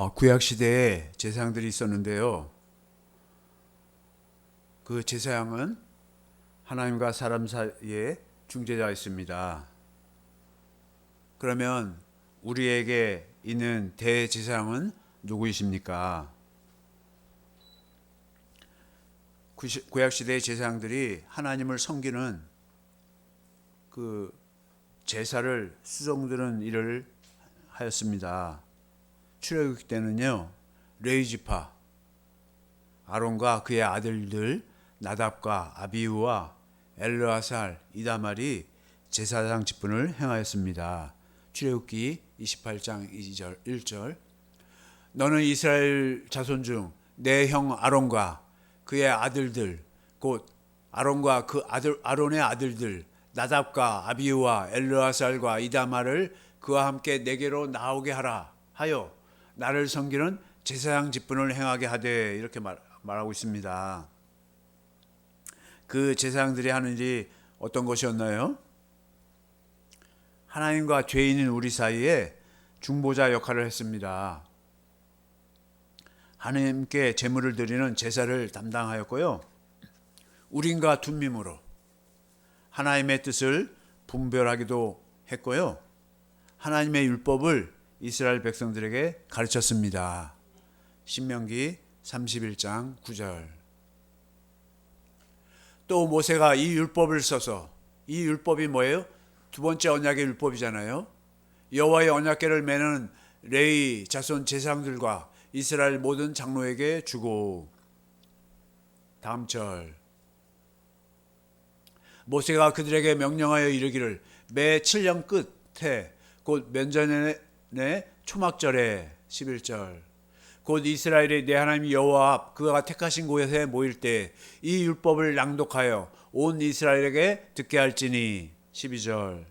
구약 시대에 제사장들이 있었는데요. 그 제사장은 하나님과 사람 사이에 중재자였습니다. 그러면 우리에게 있는 대제사장은 누구이십니까? 구약 시대의 제사장들이 하나님을 섬기는 그 제사를 수종드는 일을 하였습니다. 출애굽기 때는요, 레위 지파 아론과 그의 아들들 나답과 아비후와 엘르아살, 이다말이 제사장 직분을 행하였습니다. 출애굽기 28장 2절 1절. 너는 이스라엘 자손 중 내 형 아론과 그의 아들들 곧 아론과 그 아들 아론의 아들들 나답과 아비후와 엘르아살과 이다말을 그와 함께 내게로 나오게 하라 하여 나를 섬기는 제사장 직분을 행하게 하되, 이렇게 말하고 있습니다. 그 제사장들이 하는 일이 어떤 것이었나요? 하나님과 죄인인 우리 사이에 중보자 역할을 했습니다. 하나님께 제물을 드리는 제사를 담당하였고요. 우림과 둠밈으로 하나님의 뜻을 분별하기도 했고요. 하나님의 율법을 이스라엘 백성들에게 가르쳤습니다. 신명기 31장 9절. 또 모세가 이 율법을 써서, 이 율법이 뭐예요? 두 번째 언약의 율법이잖아요. 여호와의 언약궤를 매는 레위 자손 제사장들과 이스라엘 모든 장로에게 주고, 다음 절. 모세가 그들에게 명령하여 이르기를 매 7년 끝에 곧 면전의 초막절에 11절 곧 이스라엘의 내 하나님 여호와 앞 그가 택하신 곳에 모일 때 이 율법을 낭독하여 온 이스라엘에게 듣게 할지니 12절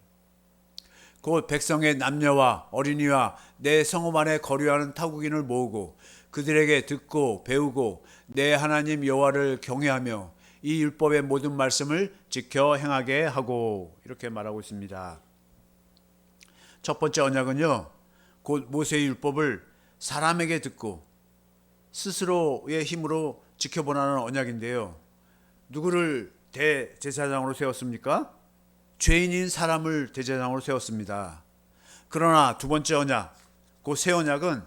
곧 백성의 남녀와 어린이와 내 성읍 안에 거류하는 타국인을 모으고 그들에게 듣고 배우고 내 하나님 여호와를 경외하며 이 율법의 모든 말씀을 지켜 행하게 하고, 이렇게 말하고 있습니다. 첫 번째 언약은요, 곧 모세의 율법을 사람에게 듣고 스스로의 힘으로 지켜보라는 언약인데요. 누구를 대제사장으로 세웠습니까? 죄인인 사람을 대제사장으로 세웠습니다. 그러나 두 번째 언약, 그 새 언약은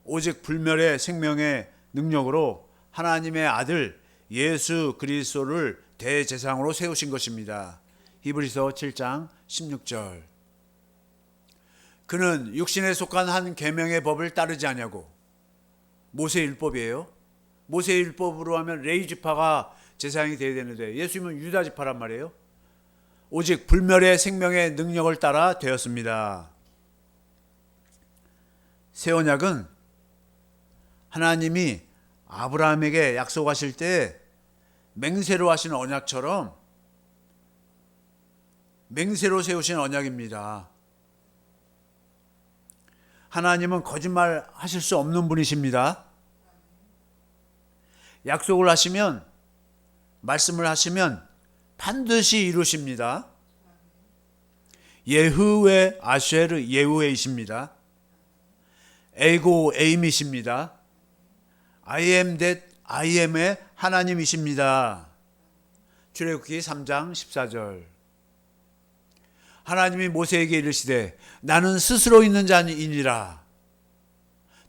오직 불멸의 생명의 능력으로 하나님의 아들 예수 그리스도를 대제사장으로 세우신 것입니다. 히브리서 7장 16절. 그는 육신에 속한 한 계명의 법을 따르지 아니하고, 모세 율법이에요. 모세 율법으로 하면 레위 지파가 제사장이 되어야 되는데 예수님은 유다 지파란 말이에요. 오직 불멸의 생명의 능력을 따라 되었습니다. 새 언약은 하나님이 아브라함에게 약속하실 때 맹세로 하신 언약처럼 맹세로 세우신 언약입니다. 하나님은 거짓말 하실 수 없는 분이십니다. 약속을 하시면, 말씀을 하시면 반드시 이루십니다. 예후웨 아쉐르 예후웨이십니다. 에고 에임이십니다. I am that I am의 하나님이십니다. 출애굽기 3장 14절. 하나님이 모세에게 이르시되 나는 스스로 있는 자이니라.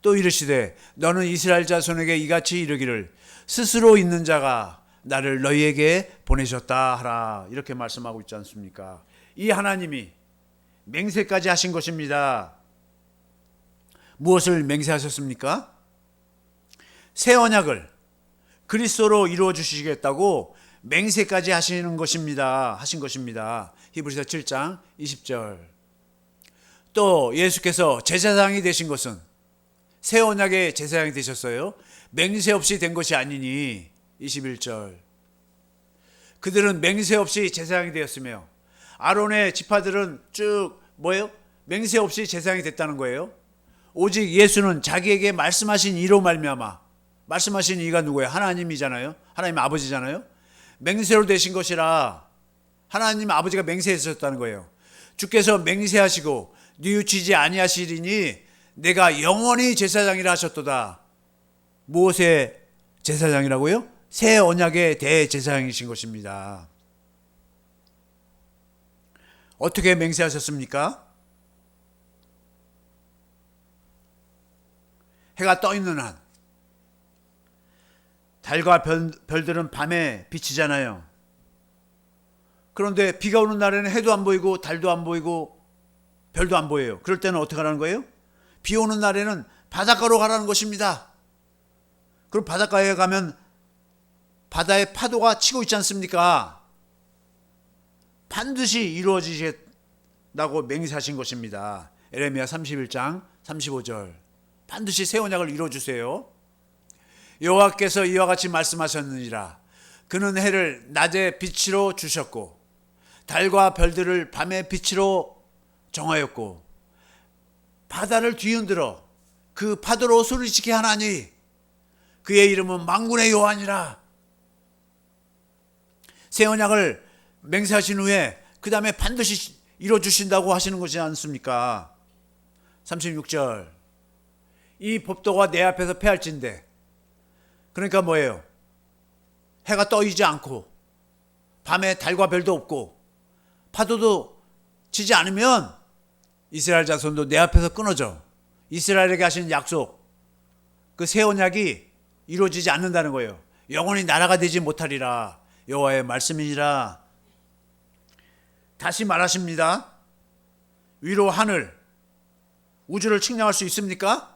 또 이르시되 너는 이스라엘 자손에게 이같이 이르기를 스스로 있는 자가 나를 너희에게 보내셨다 하라. 이렇게 말씀하고 있지 않습니까? 이 하나님이 맹세까지 하신 것입니다. 무엇을 맹세하셨습니까? 새 언약을 그리스도로 이루어 주시겠다고 맹세까지 하신 것입니다. 히브리서 7장 20절. 또 예수께서 제사장이 되신 것은 새 언약의 제사장이 되셨어요. 맹세 없이 된 것이 아니니 21절. 그들은 맹세 없이 제사장이 되었으며 아론의 지파들은 쭉 뭐예요? 맹세 없이 제사장이 됐다는 거예요. 오직 예수는 자기에게 말씀하신 이로 말미암아, 말씀하신 이가 누구예요? 하나님이잖아요. 하나님 아버지잖아요. 맹세로 되신 것이라 하나님 아버지가 맹세하셨다는 거예요. 주께서 맹세하시고 뉘우치지 아니하시리니 내가 영원히 제사장이라 하셨도다. 무엇의 제사장이라고요? 새 언약의 대제사장이신 것입니다. 어떻게 맹세하셨습니까? 해가 떠 있는 한, 달과 별들은 밤에 비치잖아요. 그런데 비가 오는 날에는 해도 안 보이고 달도 안 보이고 별도 안 보여요. 그럴 때는 어떻게 하라는 거예요? 비 오는 날에는 바닷가로 가라는 것입니다. 그럼 바닷가에 가면 바다의 파도가 치고 있지 않습니까? 반드시 이루어지겠다고 맹세하신 것입니다. 에레미야 31장 35절. 반드시 새 언약을 이루어주세요. 여호와께서 이와 같이 말씀하셨느니라. 그는 해를 낮에 빛으로 주셨고 달과 별들을 밤의 빛으로 정하였고 바다를 뒤흔들어 그 파도로 소리치게 하나니 그의 이름은 만군의 여호와니라. 새 언약을 맹세하신 후에 그 다음에 반드시 이루어주신다고 하시는 것이지 않습니까? 36절. 이 법도가 내 앞에서 패할진대. 그러니까 뭐예요? 해가 떠있지 않고 밤에 달과 별도 없고 파도도 치지 않으면 이스라엘 자손도 내 앞에서 끊어져. 이스라엘에게 하신 약속, 그 새 언약이 이루어지지 않는다는 거예요. 영원히 나라가 되지 못하리라. 여호와의 말씀이니라. 다시 말하십니다. 위로 하늘, 우주를 측량할 수 있습니까?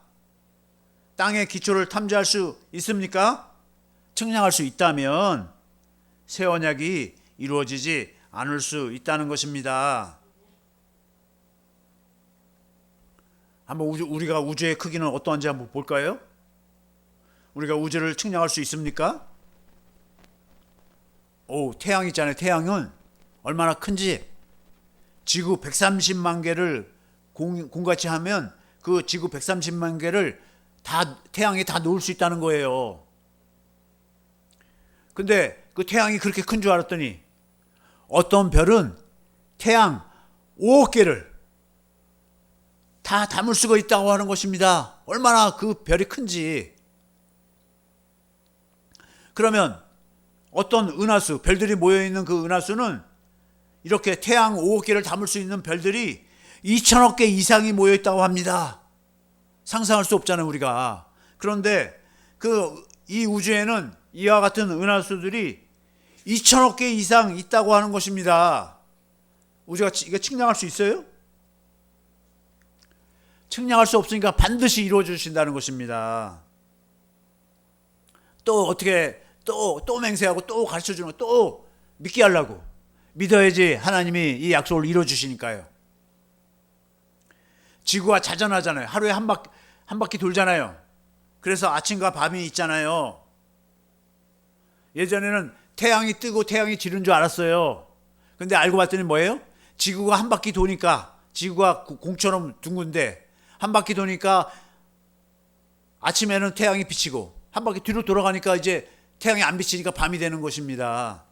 땅의 기초를 탐지할 수 있습니까? 측량할 수 있다면 새 언약이 이루어지지 않을 수 있다는 것입니다. 한번 우리가 우주의 크기는 어떠한지 한번 볼까요? 우리가 우주를 측량할 수 있습니까? 태양 있잖아요. 태양은 얼마나 큰지 지구 130만 개를 공같이 하면 그 지구 130만 개를 다 태양에 다 놓을 수 있다는 거예요. 근데 그 태양이 그렇게 큰 줄 알았더니 어떤 별은 태양 5억 개를 다 담을 수가 있다고 하는 것입니다. 얼마나 그 별이 큰지. 그러면 어떤 은하수, 별들이 모여있는 그 은하수는 이렇게 태양 5억 개를 담을 수 있는 별들이 2천억 개 이상이 모여있다고 합니다. 상상할 수 없잖아요, 우리가. 그런데 이 우주에는 이와 같은 은하수들이 2천억 개 이상 있다고 하는 것입니다. 우리가 이거 측량할 수 있어요? 측량할 수 없으니까 반드시 이루어 주신다는 것입니다. 또 어떻게 또 맹세하고 또 가르쳐 주는 거 또 믿게 하려고. 믿어야지 하나님이 이 약속을 이루어 주시니까요. 지구가 자전하잖아요. 하루에 한 바퀴 돌잖아요. 그래서 아침과 밤이 있잖아요. 예전에는 태양이 뜨고 태양이 지는 줄 알았어요. 근데 알고 봤더니 뭐예요? 지구가 한 바퀴 도니까, 지구가 공처럼 둥근데 한 바퀴 도니까 아침에는 태양이 비치고 한 바퀴 뒤로 돌아가니까 이제 태양이 안 비치니까 밤이 되는 것입니다.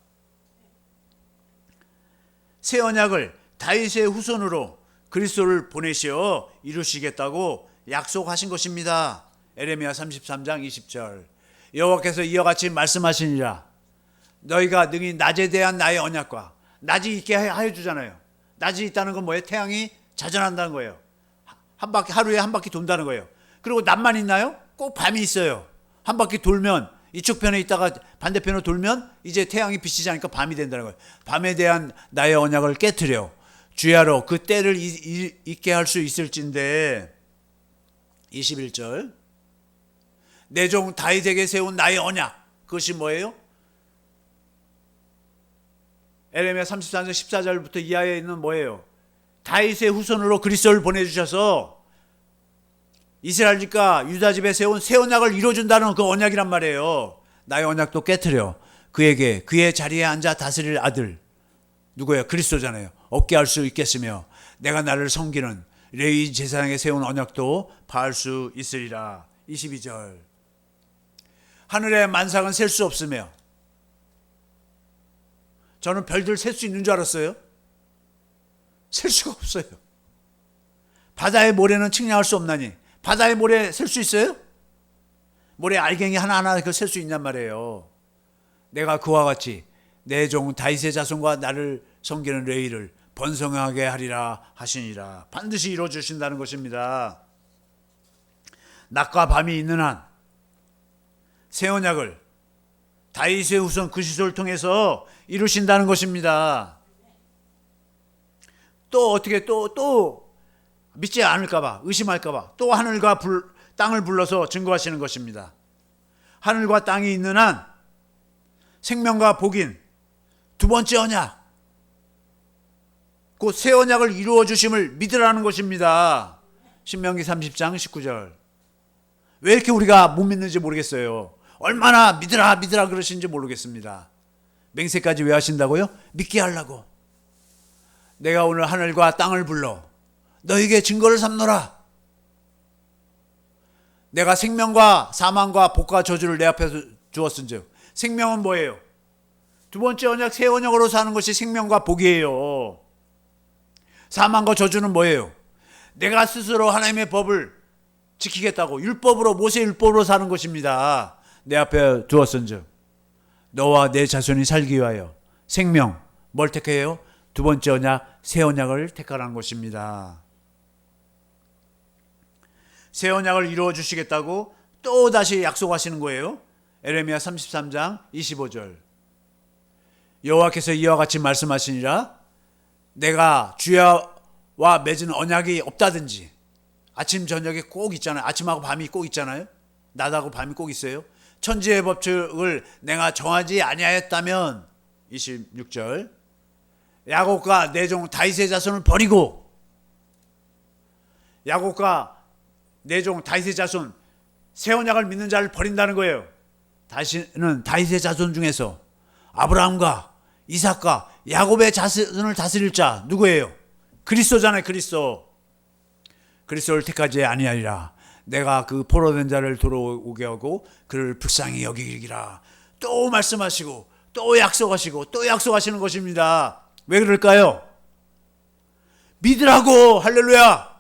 새 언약을 다윗의 후손으로 그리스도를 보내시어 이루시겠다고 약속하신 것입니다. 에레미야 33장 20절. 여호와께서 이와 같이 말씀하시니라. 너희가 능히 낮에 대한 나의 언약과, 낮이 있게 하여 주잖아요. 낮이 있다는 건 뭐예요? 태양이 자전한다는 거예요. 하루에 한 바퀴 돈다는 거예요. 그리고 낮만 있나요? 꼭 밤이 있어요. 한 바퀴 돌면 이쪽 편에 있다가 반대편으로 돌면 이제 태양이 비치지 않으니까 밤이 된다는 거예요. 밤에 대한 나의 언약을 깨트려 주야로 그 때를 있게 할 수 있을진데. 21절. 내 종 다윗에게 세운 나의 언약, 그것이 뭐예요? 에레미야 34장 14절부터 이하에 있는 뭐예요? 다윗의 후손으로 그리스도를 보내주셔서 이스라엘 집과 유다 집에 세운 새 언약을 이루어준다는 그 언약이란 말이에요. 나의 언약도 깨트려 그에게 그의 자리에 앉아 다스릴 아들, 누구예요? 그리스도잖아요. 얻게 할 수 있겠으며 내가 나를 섬기는 레위 제사장에 세운 언약도 파할 수 있으리라. 22절. 하늘의 만상은 셀 수 없으며, 저는 별들 셀 수 있는 줄 알았어요. 셀 수가 없어요. 바다의 모래는 측량할 수 없나니 바다의 모래 셀 수 있어요? 모래 알갱이 하나하나 그 셀 수 있냔 말이에요. 내가 그와 같이 내 종 다윗의 자손과 나를 섬기는 레위를 번성하게 하리라 하시니라. 반드시 이루어 주신다는 것입니다. 낮과 밤이 있는 한 새 언약을 다윗의 후손 그리스도를 통해서 이루신다는 것입니다. 또 어떻게 또 믿지 않을까봐, 의심할까봐 또 하늘과 땅을 불러서 증거하시는 것입니다. 하늘과 땅이 있는 한 생명과 복인 두 번째 언약, 곧 새 언약을 이루어 주심을 믿으라는 것입니다. 신명기 30장 19절. 왜 이렇게 우리가 못 믿는지 모르겠어요. 얼마나 믿으라 그러시는지 모르겠습니다. 맹세까지 왜 하신다고요? 믿게 하려고. 내가 오늘 하늘과 땅을 불러 너에게 증거를 삼노라. 내가 생명과 사망과 복과 저주를 내 앞에 주었은즉. 생명은 뭐예요? 두 번째 언약, 새 언약으로 사는 것이 생명과 복이에요. 사망과 저주는 뭐예요? 내가 스스로 하나님의 법을 지키겠다고 율법으로, 모세 율법으로 사는 것입니다. 내 앞에 두었은즉 너와 내 자손이 살기 위하여 생명, 뭘 택해요? 두 번째 언약, 새 언약을 택하라는 것입니다. 새 언약을 이루어 주시겠다고 또 다시 약속하시는 거예요. 에레미야 33장 25절. 여호와께서 이와 같이 말씀하시니라. 내가 주야와 맺은 언약이 없다든지. 아침 저녁에 꼭 있잖아요. 아침하고 밤이 꼭 있잖아요. 낮하고 밤이 꼭 있어요. 천지의 법칙을 내가 정하지 아니하였다면 26절. 야곱과 내 종 다윗의 자손을 버리고, 야곱과 내 종 다윗의 자손 새 언약을 믿는 자를 버린다는 거예요. 다시는 다윗의 자손 중에서 아브라함과 이삭과 야곱의 자손을 다스릴 자 누구예요? 그리스도잖아요. 그리스도를 택하지 아니하리라. 내가 그 포로된 자를 돌아오게 하고 그를 불쌍히 여기리라. 또 말씀하시고 또 약속하시고 또 약속하시는 것입니다. 왜 그럴까요? 믿으라고. 할렐루야.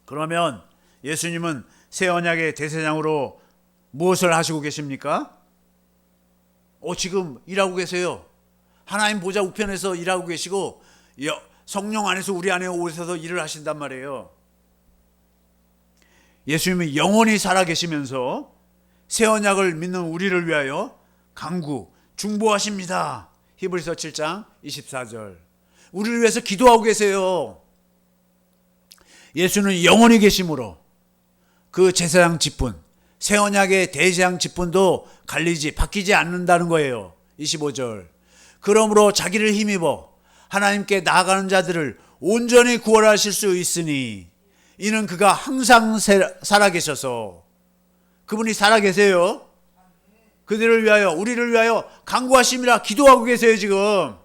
그러면 예수님은 새 언약의 대제사장으로 무엇을 하시고 계십니까? 지금 일하고 계세요. 하나님 보좌 우편에서 일하고 계시고 성령 안에서 우리 안에 오셔서 일을 하신단 말이에요. 예수님이 영원히 살아계시면서 새 언약을 믿는 우리를 위하여 간구, 중보하십니다. 히브리서 7장 24절. 우리를 위해서 기도하고 계세요. 예수는 영원히 계심으로 그 제사장 직분, 새 언약의 대제사장 직분도 바뀌지 않는다는 거예요. 25절. 그러므로 자기를 힘입어 하나님께 나아가는 자들을 온전히 구원하실 수 있으니 이는 그가 항상 살아계셔서, 그분이 살아계세요. 그들을 위하여, 우리를 위하여 간구하심이라 기도하고 계세요. 지금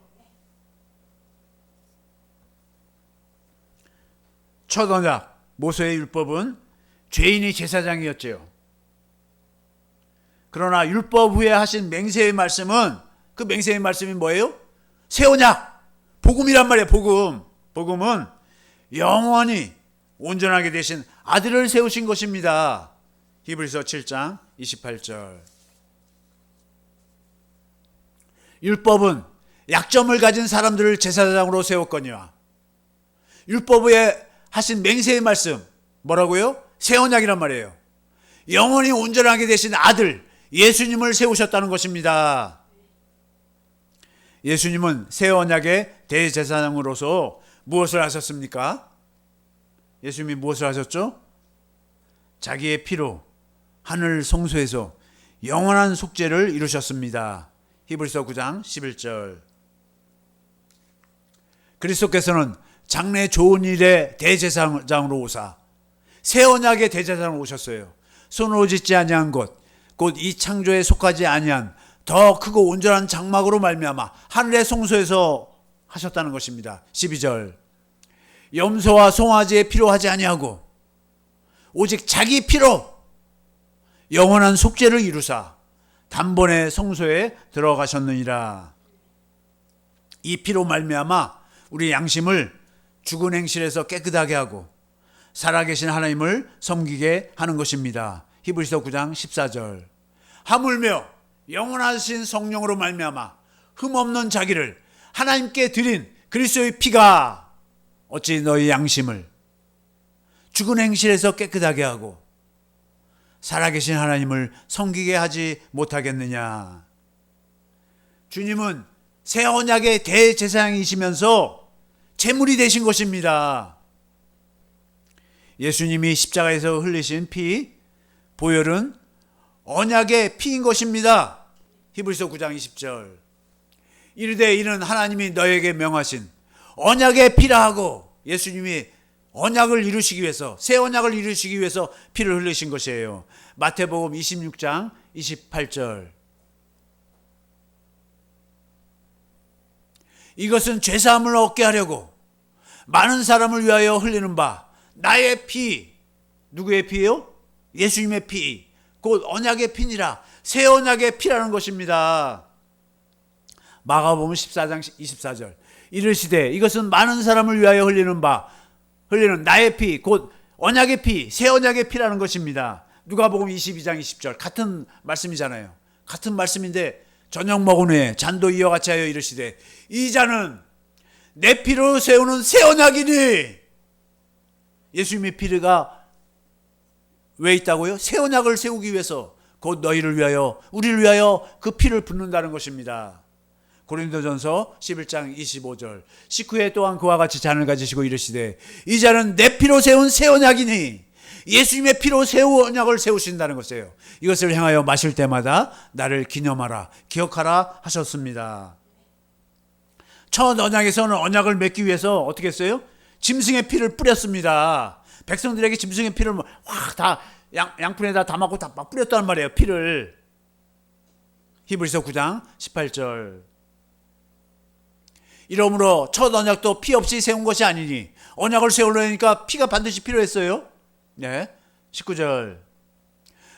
첫 언약 모세의 율법은 죄인이 제사장이었죠. 그러나 율법 후에 하신 맹세의 말씀은, 그 맹세의 말씀이 뭐예요? 새 언약, 복음이란 말이에요. 복음은 영원히 온전하게 되신 아들을 세우신 것입니다. 히브리서 7장 28절. 율법은 약점을 가진 사람들을 제사장으로 세웠거니와 율법 후에 하신 맹세의 말씀 뭐라고요? 새 언약이란 말이에요. 영원히 온전하게 되신 아들 예수님을 세우셨다는 것입니다. 예수님은 새 언약의 대제사장으로서 무엇을 하셨습니까? 예수님이 무엇을 하셨죠? 자기의 피로 하늘 성소에서 영원한 속죄를 이루셨습니다. 히브리서 9장 11절. 그리스도께서는 장래 좋은 일의 대제사장으로 오사 새 언약의 대제사장으로 오셨어요. 손으로 짓지 아니한 것, 곧 이 창조에 속하지 아니한 더 크고 온전한 장막으로 말미암아 하늘의 성소에서 하셨다는 것입니다. 12절. 염소와 송아지의 피로 하지 아니하고 오직 자기 피로 영원한 속죄를 이루사 단번에 성소에 들어가셨느니라. 이 피로 말미암아 우리 양심을 죽은 행실에서 깨끗하게 하고 살아계신 하나님을 섬기게 하는 것입니다. 히브리서 9장 14절. 하물며 영원하신 성령으로 말미암아 흠없는 자기를 하나님께 드린 그리스도의 피가 어찌 너희 양심을 죽은 행실에서 깨끗하게 하고 살아계신 하나님을 섬기게 하지 못하겠느냐. 주님은 새 언약의 대제사장이시면서 제물이 되신 것입니다. 예수님이 십자가에서 흘리신 피, 보혈은 언약의 피인 것입니다. 히브리서 9장 20절. 이르되 이는 하나님이 너에게 명하신 언약의 피라 하고 예수님이 언약을 이루시기 위해서, 새 언약을 이루시기 위해서 피를 흘리신 것이에요. 마태복음 26장 28절. 이것은 죄사함을 얻게 하려고 많은 사람을 위하여 흘리는 바 나의 피. 누구의 피요? 예수님의 피. 곧 언약의 피니라. 새 언약의 피라는 것입니다. 마가복음 14장 24절. 이르시되 이것은 많은 사람을 위하여 흘리는 나의 피, 곧 언약의 피, 새 언약의 피라는 것입니다. 누가복음 22장 20절. 같은 말씀이잖아요. 같은 말씀인데 저녁 먹은 후에 잔도 이와 같이 하여 이르시되 이 잔은 내 피로 세우는 새 언약이니. 예수님의 피가 왜 있다고요? 새 언약을 세우기 위해서, 곧 너희를 위하여, 우리를 위하여 그 피를 붓는다는 것입니다. 고린도전서 11장 25절. 식후에 또한 그와 같이 잔을 가지시고 이르시되 이 잔은 내 피로 세운 새 언약이니. 예수님의 피로 새 언약을 세우신다는 것이에요. 이것을 행하여 마실 때마다 나를 기념하라, 기억하라 하셨습니다. 첫 언약에서는 언약을 맺기 위해서 어떻게 했어요? 짐승의 피를 뿌렸습니다. 백성들에게 짐승의 피를 확 다 양푼에다 담았고 다 막 뿌렸단 말이에요. 피를. 히브리서 9장 18절. 이러므로 첫 언약도 피 없이 세운 것이 아니니 언약을 세우려니까 피가 반드시 필요했어요. 네. 19절.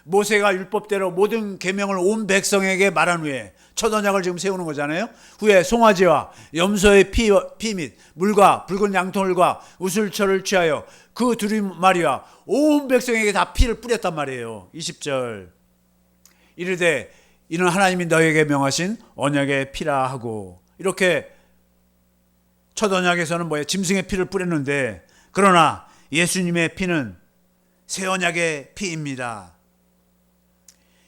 모세가 율법대로 모든 계명을 온 백성에게 말한 후에 첫 언약을 지금 세우는 거잖아요. 후에 송아지와 염소의 피 및 물과 붉은 양털과 우슬철을 취하여 그 두루마리와 온 백성에게 다 피를 뿌렸단 말이에요. 20절. 이르되 이는 하나님이 너에게 명하신 언약의 피라 하고. 이렇게 첫 언약에서는 뭐예요? 짐승의 피를 뿌렸는데, 그러나 예수님의 피는 새 언약의 피입니다.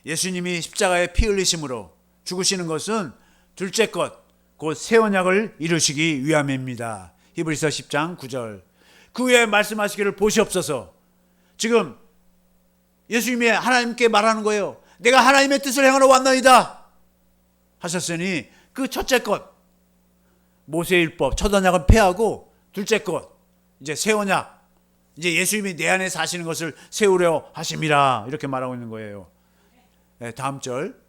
예수님이 십자가에 피 흘리심으로 죽으시는 것은 둘째 것, 곧 새 언약을 이루시기 위함입니다. 히브리서 10장 9절. 그 후에 말씀하시기를 보시옵소서. 지금 예수님이 하나님께 말하는 거예요. 내가 하나님의 뜻을 행하러 왔나이다 하셨으니 그 첫째 것, 모세의 율법 첫 언약을 폐하고, 둘째 것 이제 새 언약, 이제 예수님이 내 안에 사시는 것을 세우려 하심이라, 이렇게 말하고 있는 거예요. 네, 다음 절.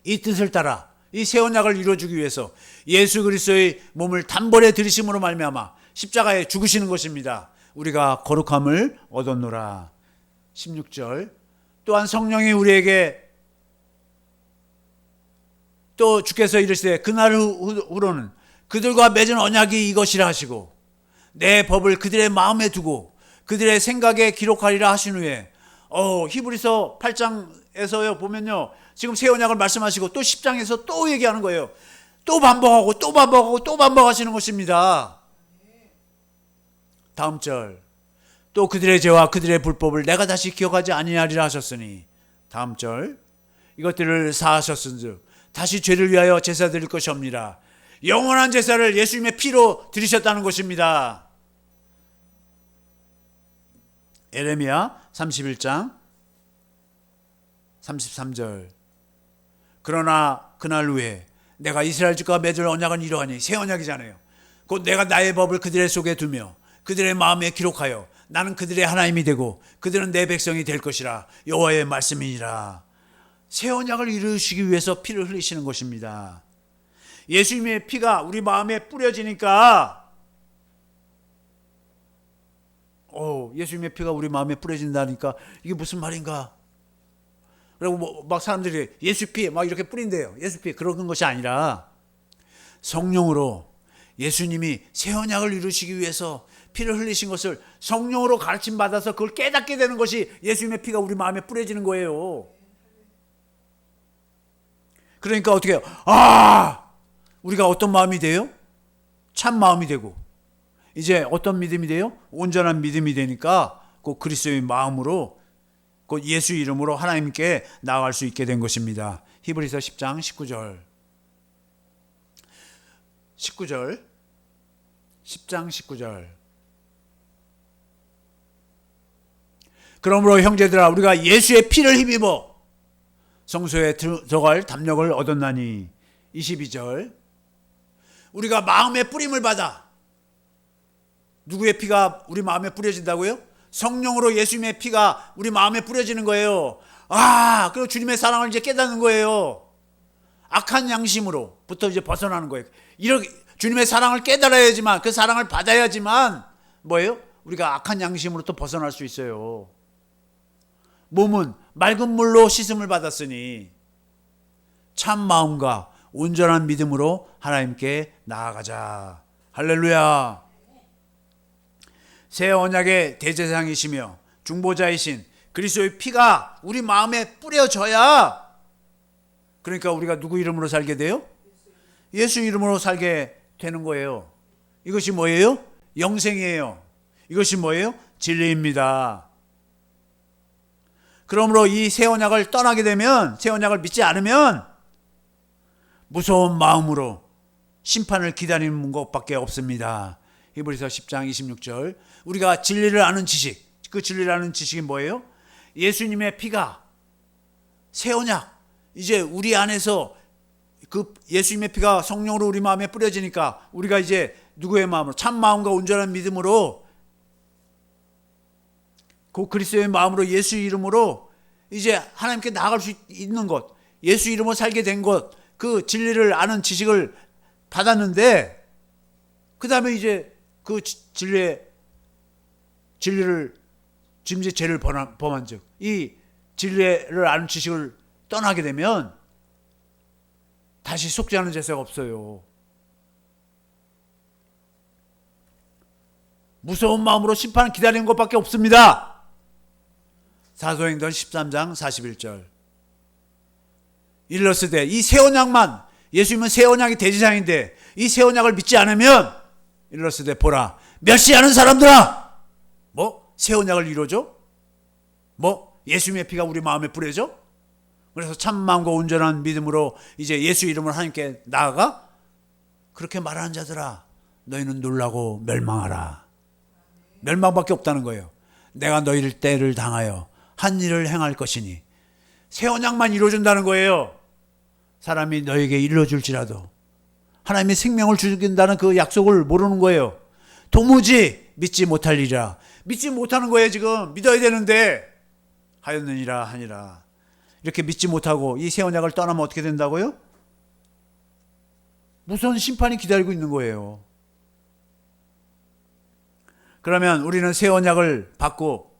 이 뜻을 따라 이 새 언약을 이루어주기 위해서 예수 그리스도의 몸을 단번에 들이심으로 말미암아 십자가에 죽으시는 것입니다. 우리가 거룩함을 얻었노라. 16절. 또한 성령이 우리에게 또 주께서 이르시되 그날 후로는 그들과 맺은 언약이 이것이라 하시고 내 법을 그들의 마음에 두고 그들의 생각에 기록하리라 하신 후에, 히브리서 8장에서요 보면요, 지금 새 언약을 말씀하시고 또 10장에서 또 얘기하는 거예요. 또 반복하고 또 반복하고 또 반복하시는 것입니다. 다음 절. 또 그들의 죄와 그들의 불법을 내가 다시 기억하지 아니하리라 하셨으니. 다음 절. 이것들을 사하셨은즉 다시 죄를 위하여 제사 드릴 것이 없니라. 영원한 제사를 예수님의 피로 드리셨다는 것입니다. 에레미야 31장 33절. 그러나 그날 후에 내가 이스라엘 집과 맺을 언약은 이러하니, 새 언약이잖아요. 곧 내가 나의 법을 그들의 속에 두며 그들의 마음에 기록하여 나는 그들의 하나님이 되고 그들은 내 백성이 될 것이라. 여호와의 말씀이니라. 새 언약을 이루시기 위해서 피를 흘리시는 것입니다. 예수님의 피가 우리 마음에 뿌려지니까, 예수님의 피가 우리 마음에 뿌려진다니까 이게 무슨 말인가? 그리고 막 사람들이 예수 피 막 이렇게 뿌린대요. 예수 피, 그런 것이 아니라 성령으로 예수님이 새 언약을 이루시기 위해서 피를 흘리신 것을 성령으로 가르침 받아서 그걸 깨닫게 되는 것이 예수님의 피가 우리 마음에 뿌려지는 거예요. 그러니까 어떻게 해요? 우리가 어떤 마음이 돼요? 참 마음이 되고, 이제 어떤 믿음이 돼요? 온전한 믿음이 되니까 그 그리스도의 마음으로, 그 예수 이름으로 하나님께 나아갈 수 있게 된 것입니다. 히브리서 10장 19절 10장 19절. 그러므로 형제들아, 우리가 예수의 피를 힘입어 성소에 들어갈 담력을 얻었나니. 22절. 우리가 마음의 뿌림을 받아. 누구의 피가 우리 마음에 뿌려진다고요? 성령으로 예수님의 피가 우리 마음에 뿌려지는 거예요. 그리고 주님의 사랑을 이제 깨닫는 거예요. 악한 양심으로부터 이제 벗어나는 거예요. 이렇게 주님의 사랑을 깨달아야지만, 그 사랑을 받아야지만 뭐예요? 우리가 악한 양심으로부터 벗어날 수 있어요. 몸은 맑은 물로 씻음을 받았으니 참 마음과 온전한 믿음으로 하나님께 나아가자. 할렐루야. 새 언약의 대제사장이시며 중보자이신 그리스도의 피가 우리 마음에 뿌려져야, 그러니까 우리가 누구 이름으로 살게 돼요? 예수 이름으로 살게 되는 거예요. 이것이 뭐예요? 영생이에요. 이것이 뭐예요? 진리입니다. 그러므로 이 새 언약을 떠나게 되면, 새 언약을 믿지 않으면 무서운 마음으로 심판을 기다리는 것밖에 없습니다. 히브리서 10장 26절. 우리가 진리를 아는 지식, 그 진리를 아는 지식이 뭐예요? 예수님의 피가, 새 언약, 이제 우리 안에서 그 예수님의 피가 성령으로 우리 마음에 뿌려지니까 우리가 이제 누구의 마음으로, 참 마음과 온전한 믿음으로, 그 그리스도의 마음으로, 예수 이름으로 이제 하나님께 나아갈 수 있는 것, 예수 이름으로 살게 된 것, 그 진리를 아는 지식을 받았는데, 그 다음에 이제 그 진리를, 지금 이제 죄를 범한 즉, 이 진리를 아는 지식을 떠나게 되면 다시 속죄하는 제사가 없어요. 무서운 마음으로 심판을 기다리는 것밖에 없습니다. 사도행전 13장 41절. 일러스되, 이 새 언약만, 예수님은 새 언약이 대제사장인데 이 새 언약을 믿지 않으면, 일러스되 보라, 멸시하는 사람들아, 새 언약을 이루어줘? 예수님의 피가 우리 마음에 뿌려져? 그래서 참 마음과 온전한 믿음으로 이제 예수 이름으로 하나님께 나아가? 그렇게 말하는 자들아, 너희는 놀라고 멸망하라. 멸망밖에 없다는 거예요. 내가 너희를 때를 당하여 한 일을 행할 것이니. 새 언약만 이루어준다는 거예요. 사람이 너에게 일러줄지라도 하나님의 생명을 주긴다는 그 약속을 모르는 거예요. 도무지 믿지 못할 일이라. 믿지 못하는 거예요. 지금 믿어야 되는데 하였느니라 하니라. 이렇게 믿지 못하고 이 새 언약을 떠나면 어떻게 된다고요? 무서운 심판이 기다리고 있는 거예요. 그러면 우리는 새 언약을 받고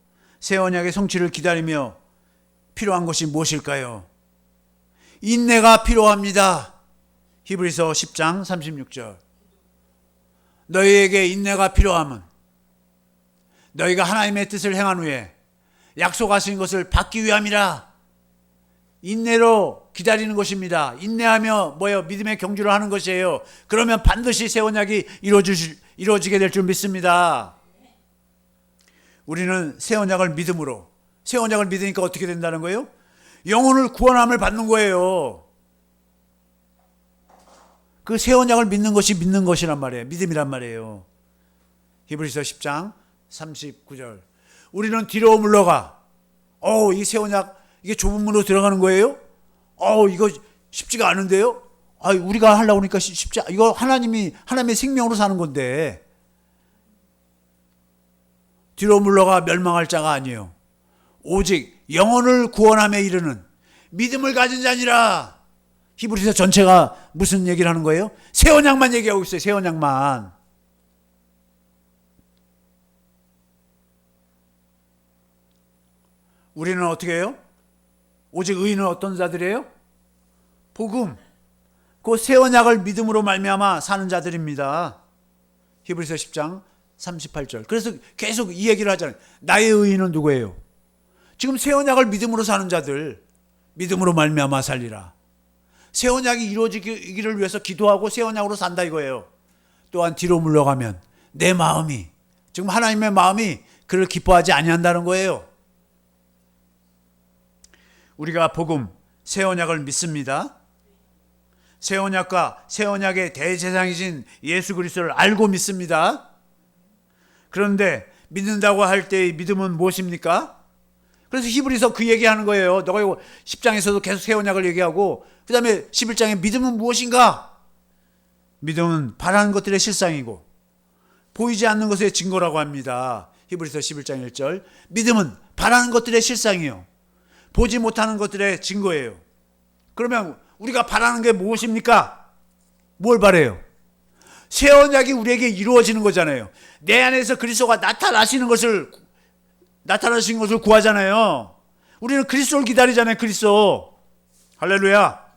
새 언약의 성취를 기다리며 필요한 것이 무엇일까요? 인내가 필요합니다. 히브리서 10장 36절. 너희에게 인내가 필요함은 너희가 하나님의 뜻을 행한 후에 약속하신 것을 받기 위함이라. 인내로 기다리는 것입니다. 인내하며 믿음의 경주를 하는 것이에요. 그러면 반드시 새 언약이 이루어지게 될 줄 믿습니다. 우리는 새 언약을 믿음으로, 새 언약을 믿으니까 어떻게 된다는 거예요? 영혼을 구원함을 받는 거예요. 그 새 언약을 믿는 것이 믿는 것이란 말이에요. 믿음이란 말이에요. 히브리서 10장 39절. 우리는 뒤로 물러가. 이 새 언약, 이게 좁은 문으로 들어가는 거예요? 이거 쉽지가 않은데요? 우리가 하려고 하니까 쉽지, 이거 하나님의 생명으로 사는 건데. 뒤로 물러가 멸망할 자가 아니에요. 오직 영혼을 구원함에 이르는 믿음을 가진 자니라. 히브리서 전체가 무슨 얘기를 하는 거예요? 새 언약만 얘기하고 있어요. 새 언약만. 우리는 어떻게 해요? 오직 의인은 어떤 자들이에요? 복음, 그 새 언약을 믿음으로 말미암아 사는 자들입니다. 히브리서 10장 38절. 그래서 계속 이 얘기를 하잖아요. 나의 의인은 누구예요? 지금 새 언약을 믿음으로 사는 자들, 믿음으로 말미암아 살리라. 새 언약이 이루어지기를 위해서 기도하고 새 언약으로 산다 이거예요. 또한 뒤로 물러가면 내 마음이, 지금 하나님의 마음이 그를 기뻐하지 아니한다는 거예요. 우리가 복음, 새 언약을 믿습니다. 새 언약과 새 언약의 대제사장이신 예수 그리스도를 알고 믿습니다. 그런데 믿는다고 할 때의 믿음은 무엇입니까? 그래서 히브리서 그 얘기하는 거예요. 너가 이거 10장에서도 계속 새 언약을 얘기하고 그 다음에 11장에 믿음은 무엇인가? 믿음은 바라는 것들의 실상이고 보이지 않는 것의 증거라고 합니다. 히브리서 11장 1절. 믿음은 바라는 것들의 실상이요, 보지 못하는 것들의 증거예요. 그러면 우리가 바라는 게 무엇입니까? 뭘 바라요? 새 언약이 우리에게 이루어지는 거잖아요. 내 안에서 그리스도가 나타나신 것을 구하잖아요. 우리는 그리스도를 기다리잖아요. 그리스도. 할렐루야.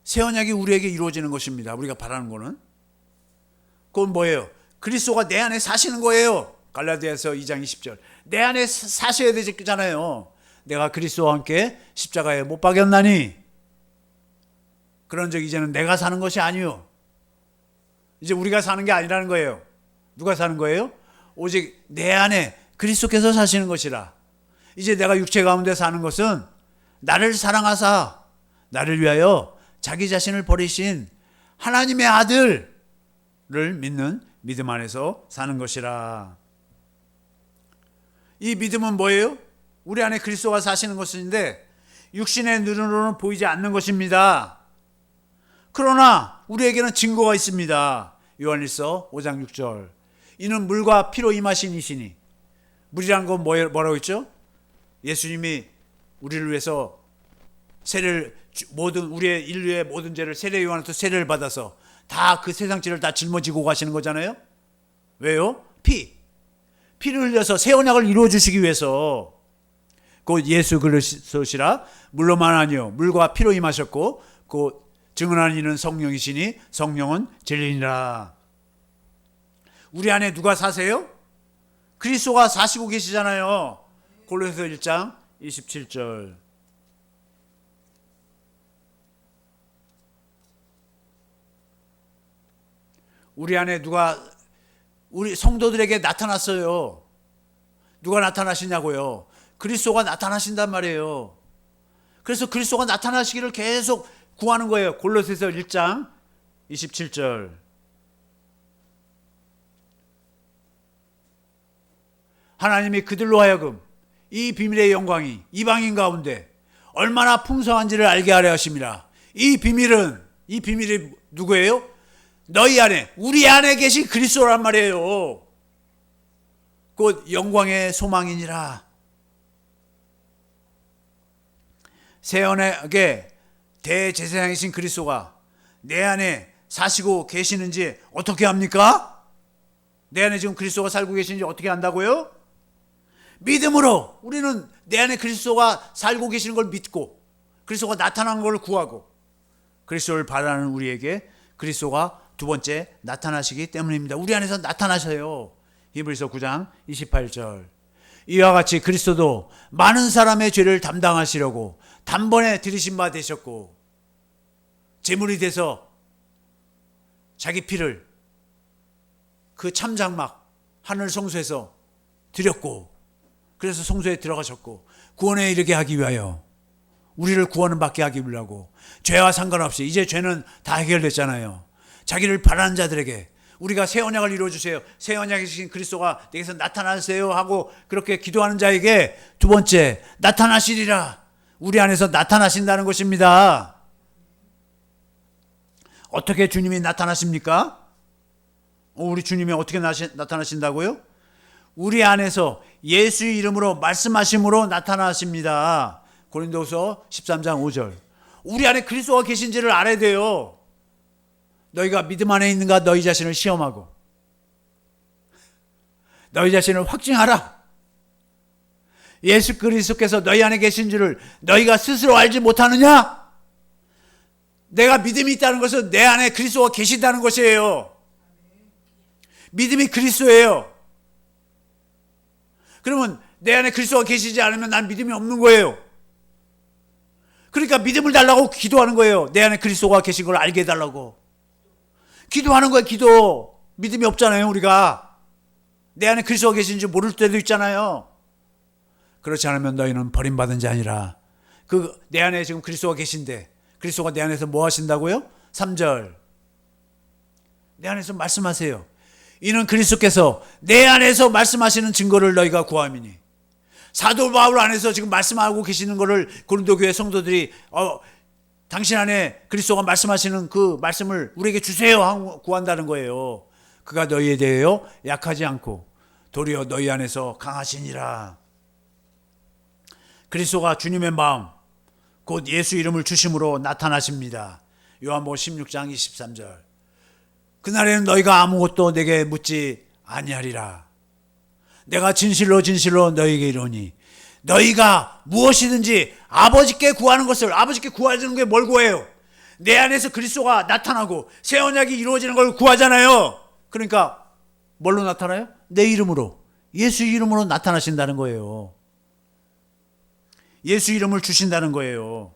새 언약이 우리에게 이루어지는 것입니다. 우리가 바라는 거는. 그건 뭐예요? 그리스도가 내 안에 사시는 거예요. 갈라디아서 2장 20절. 내 안에 사셔야 되잖아요. 내가 그리스도와 함께 십자가에 못 박였나니. 그런 적 이제는 내가 사는 것이 아니요, 이제 우리가 사는 게 아니라는 거예요. 누가 사는 거예요? 오직 내 안에 그리스도께서 사시는 것이라. 이제 내가 육체 가운데 사는 것은 나를 사랑하사 나를 위하여 자기 자신을 버리신 하나님의 아들을 믿는 믿음 안에서 사는 것이라. 이 믿음은 뭐예요? 우리 안에 그리스도가 사시는 것인데 육신의 눈으로는 보이지 않는 것입니다. 그러나 우리에게는 증거가 있습니다. 요한일서 5장 6절. 이는 물과 피로 임하신 이시니. 물이란 건 뭐라고 했죠? 예수님이 우리를 위해서 우리의 인류의 모든 죄를 세례 요한으로부터 세례를 받아서 다 그 세상 죄를 다 짊어지고 가시는 거잖아요. 왜요? 피를 흘려서 새 언약을 이루어 주시기 위해서. 곧 예수 그리스도시라. 물로만 아니요, 물과 피로 임하셨고 곧 증언하는 이는 성령이시니 성령은 진리니라. 우리 안에 누가 사세요? 그리스도가 사시고 계시잖아요. 골로새서 1장 27절. 우리 안에 우리 성도들에게 나타났어요. 누가 나타나시냐고요? 그리스도가 나타나신단 말이에요. 그래서 그리스도가 나타나시기를 계속 구하는 거예요. 골로새서 1장 27절. 하나님이 그들로 하여금 이 비밀의 영광이 이방인 가운데 얼마나 풍성한지를 알게 하려 하심이라. 이 비밀이 누구예요? 너희 안에, 우리 안에 계신 그리스도란 말이에요. 곧 영광의 소망이니라. 새 언약의 대제사장이신 그리스도가 내 안에 사시고 계시는지 어떻게 합니까? 내 안에 지금 그리스도가 살고 계시는지 어떻게 안다고요? 믿음으로. 우리는 내 안에 그리스도가 살고 계시는 걸 믿고 그리스도가 나타나는 걸 구하고 그리스도를 바라는 우리에게 그리스도가 두 번째 나타나시기 때문입니다. 우리 안에서 나타나셔요. 히브리서 9장 28절. 이와 같이 그리스도도 많은 사람의 죄를 담당하시려고 단번에 들이신 바 되셨고 제물이 돼서 자기 피를 그 참장막 하늘 성소에서 드렸고, 그래서 성소에 들어가셨고 구원에 이르게 하기 위하여, 우리를 구원은 받게 하기 위하고, 죄와 상관없이 이제 죄는 다 해결됐잖아요. 자기를 바라는 자들에게 우리가 새 언약을 이루어주세요, 새 언약이신 그리스도가 내게서 나타나세요 하고 그렇게 기도하는 자에게 두 번째 나타나시리라. 우리 안에서 나타나신다는 것입니다. 어떻게 주님이 나타나십니까? 우리 주님이 어떻게 나타나신다고요? 우리 안에서 예수의 이름으로 말씀하심으로 나타나십니다. 고린도서 13장 5절. 우리 안에 그리스도가 계신지를 알아야 돼요. 너희가 믿음 안에 있는가 너희 자신을 시험하고 너희 자신을 확증하라. 예수 그리스도께서 너희 안에 계신 줄을 너희가 스스로 알지 못하느냐? 내가 믿음이 있다는 것은 내 안에 그리스도가 계신다는 것이에요. 믿음이 그리스도예요. 그러면 내 안에 그리스도가 계시지 않으면 난 믿음이 없는 거예요. 그러니까 믿음을 달라고 기도하는 거예요. 내 안에 그리스도가 계신 걸 알게 해달라고. 기도하는 거예요. 기도. 믿음이 없잖아요, 우리가. 내 안에 그리스도가 계신지 모를 때도 있잖아요. 그렇지 않으면 너희는 버림받은 자 아니라. 내 안에 지금 그리스도가 계신데 그리스도가 내 안에서 뭐 하신다고요? 3절. 내 안에서 말씀하세요. 이는 그리스도께서 내 안에서 말씀하시는 증거를 너희가 구함이니. 사도 바울 안에서 지금 말씀하고 계시는 것을 고린도 교회 성도들이 당신 안에 그리스도가 말씀하시는 그 말씀을 우리에게 주세요 하고 구한다는 거예요. 그가 너희에 대하여 약하지 않고 도리어 너희 안에서 강하시니라. 그리스도가 주님의 마음 곧 예수 이름을 주심으로 나타나십니다. 요한복음 16장 23절. 그날에는 너희가 아무것도 내게 묻지 아니하리라. 내가 진실로 진실로 너희에게 이르노니 너희가 무엇이든지 아버지께 구하는 것을, 아버지께 구하는 게 뭘 구해요? 내 안에서 그리스도가 나타나고 새 언약이 이루어지는 걸 구하잖아요. 그러니까 뭘로 나타나요? 내 이름으로, 예수 이름으로 나타나신다는 거예요. 예수 이름을 주신다는 거예요.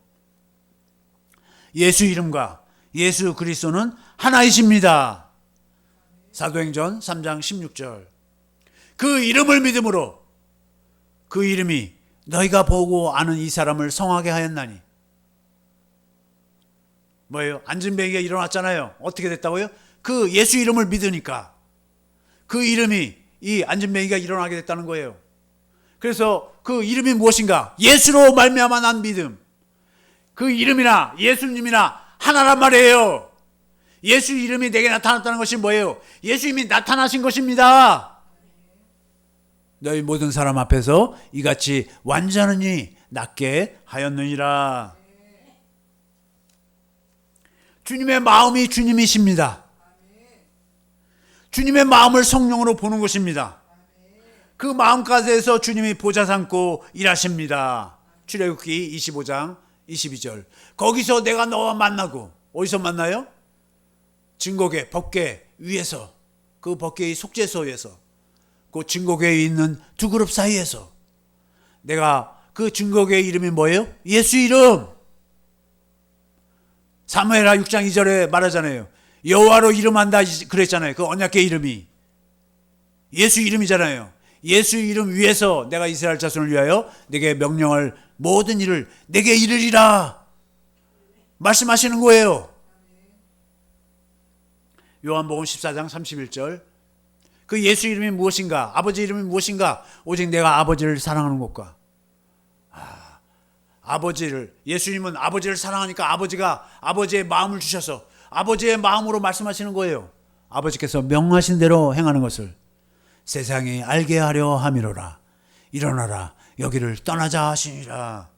예수 이름과 예수 그리스도는 하나이십니다. 사도행전 3장 16절. 그 이름을 믿음으로 그 이름이 너희가 보고 아는 이 사람을 성하게 하였나니. 뭐예요? 안진뱅이가 일어났잖아요. 어떻게 됐다고요? 그 예수 이름을 믿으니까 그 이름이, 이 안진뱅이가 일어나게 됐다는 거예요. 그래서 그 이름이 무엇인가? 예수로 말미암아 난 믿음. 그 이름이나 예수님이나 하나란 말이에요. 예수 이름이 내게 나타났다는 것이 뭐예요? 예수님이 나타나신 것입니다. 너희 모든 사람 앞에서 이같이 완전히 낫게 하였느니라. 주님의 마음이 주님이십니다. 주님의 마음을 성령으로 보는 것입니다. 그 마음가짐에서 주님이 보좌 삼고 일하십니다. 출애굽기 25장 22절. 거기서 내가 너와 만나고, 어디서 만나요? 증거궤, 법궤 위에서, 그 법궤의 속죄소에서, 그 증거궤에 있는 두 그룹 사이에서 내가, 그 증거궤의 이름이 뭐예요? 예수 이름. 사무엘하 6장 2절에 말하잖아요. 여호와로 이름한다 그랬잖아요. 그 언약궤 이름이 예수 이름이잖아요. 예수 이름 위에서 내가 이스라엘 자손을 위하여 내게 명령할 모든 일을 내게 이르리라 말씀하시는 거예요. 요한복음 14장 31절. 그 예수 이름이 무엇인가? 아버지 이름이 무엇인가? 오직 내가 아버지를 사랑하는 것과, 아버지를, 예수님은 아버지를 사랑하니까 아버지가 아버지의 마음을 주셔서 아버지의 마음으로 말씀하시는 거예요. 아버지께서 명하신 대로 행하는 것을 세상이 알게 하려 함이로라. 일어나라, 여기를 떠나자 하시니라.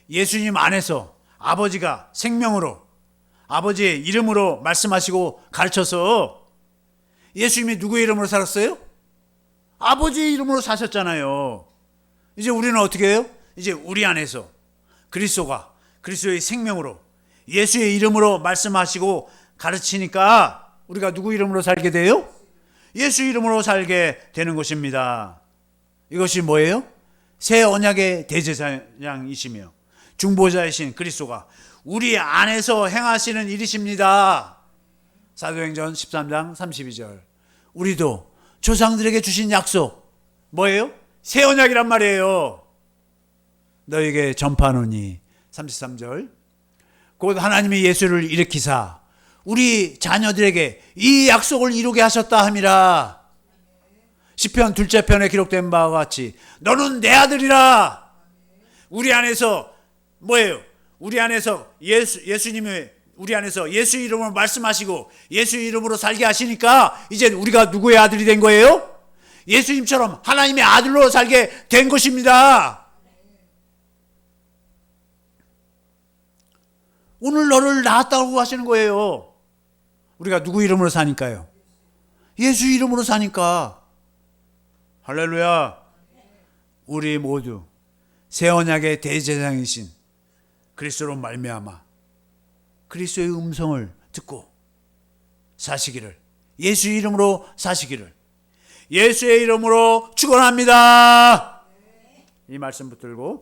예수님 안에서 아버지가 생명으로, 아버지의 이름으로 말씀하시고 가르쳐서, 예수님이 누구의 이름으로 살았어요? 아버지의 이름으로 사셨잖아요. 이제 우리는 어떻게 해요? 이제 우리 안에서 그리스도가, 그리스도의 생명으로 예수의 이름으로 말씀하시고 가르치니까 우리가 누구 이름으로 살게 돼요? 예수 이름으로 살게 되는 것입니다. 이것이 뭐예요? 새 언약의 대제사장이시며 중보자이신 그리스도가 우리 안에서 행하시는 일이십니다. 사도행전 13장 32절. 우리도 조상들에게 주신 약속 뭐예요? 새 언약이란 말이에요. 너에게 전파하노니 33절. 곧 하나님이 예수를 일으키사 우리 자녀들에게 이 약속을 이루게 하셨다 함이라. 시편 둘째 편에 기록된 바와 같이 너는 내 아들이라. 우리 안에서 뭐예요? 우리 안에서 예수님이 우리 안에서 예수 이름으로 말씀하시고 예수 이름으로 살게 하시니까 이제 우리가 누구의 아들이 된 거예요? 예수님처럼 하나님의 아들로 살게 된 것입니다. 오늘 너를 낳았다고 하시는 거예요. 우리가 누구 이름으로 사니까요? 예수 이름으로 사니까. 할렐루야. 우리 모두 새 언약의 대제사장이신 그리스도로 말미암아 그리스도의 음성을 듣고 사시기를, 예수 이름으로 사시기를, 예수의 이름으로 축원합니다. 이 말씀 붙들고